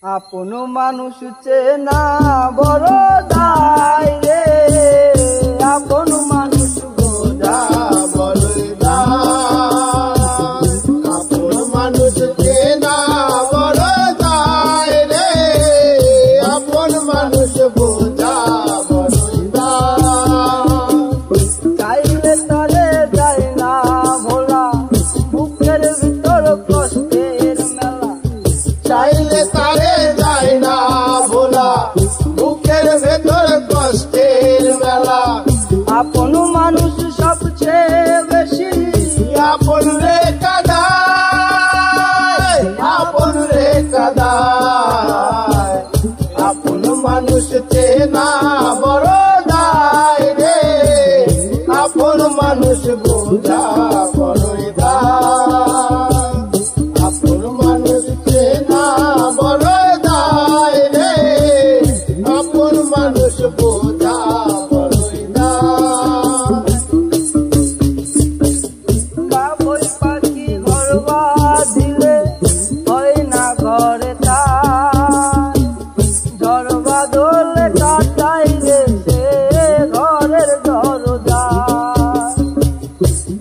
আপন মানুষ চেনা বড় দায় রে, আপন মানুষ বোঝা বড় দায়। আপন মানুষ চেনা বড় দায় রে, আপন মানুষ বোঝা বড় দায়। চাইলে তারে যায় না ভোলা, বুকের ভিতর কষ্টের মেলা। চাইলে তারে যায় না ভোলা, বুকের ভেতর কষ্টের মেলা। আপন মানুষ সবচেয়ে বেশি আপন রে কাদায়, আপন রে কাদায়। আপন মানুষ চেনা বড় দায় রে, আপন মানুষ বোঝা বড় দায়। আপন মানুষ চেনা বড় দায় রে, আপন মানুষ বোঝা বড় দায়। বাবুই পাখি ঘর বাঁধিলে হয় না ঘরে তার, ঝড় বাদলে কাটাইলে সে ঘরের দরজা।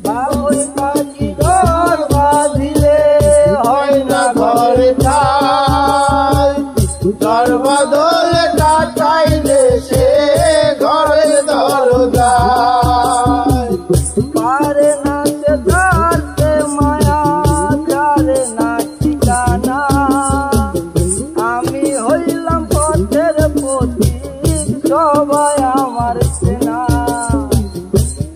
বাবুই পাখি ঘর বাঁধিলে হয় না ঘরে ঠাই, ঝড় বাদল কাটাইলে সে ঘরের দরজা। পারে না সে ধরতে মায়া, জানে না ঠিকানা। আমি হইলাম পথের পথিক, সবাই আমার চেনা।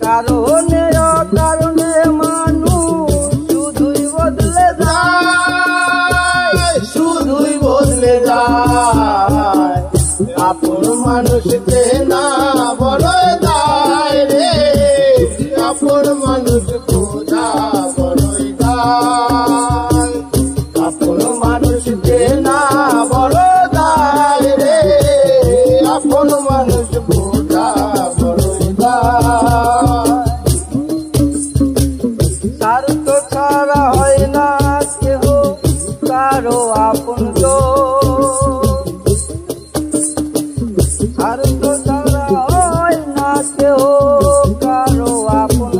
কারণে অকারণে মানুষ শুধুই বদলে যায়, শুধুই বদলে যায়। আপন মানুষ চেনা বড় দায় রে, আপন মানুষ বোঝা বড় দায়। আপন মানুষ চেনা বড় দায় রে, আপন মানুষ বোঝা বড় দায়। স্বার্থ ছাড়া হয় না কেহ কারো আপন। স্বার্থ ছাড়া হয় না কেহ কারো আপন।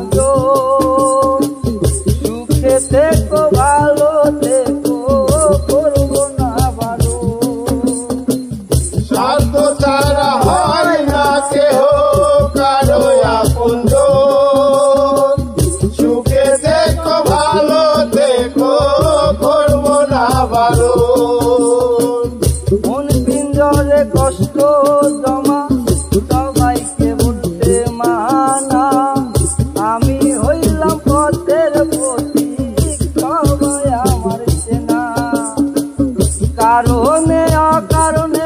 সুখে থেকো ভালো থেকো, করবো না ভালো। স্বার্থ ছাড়া হয় না কেহ কারো আপন। সুখে দেখো ভালো দেখো, করবো না ভালো। মন পিঞ্জরে কষ্ট জমা, সবাইকে বলতে মানা। আমি হইলাম পথের পথিক, সবাই আমার চেনা। কারণে অকারণে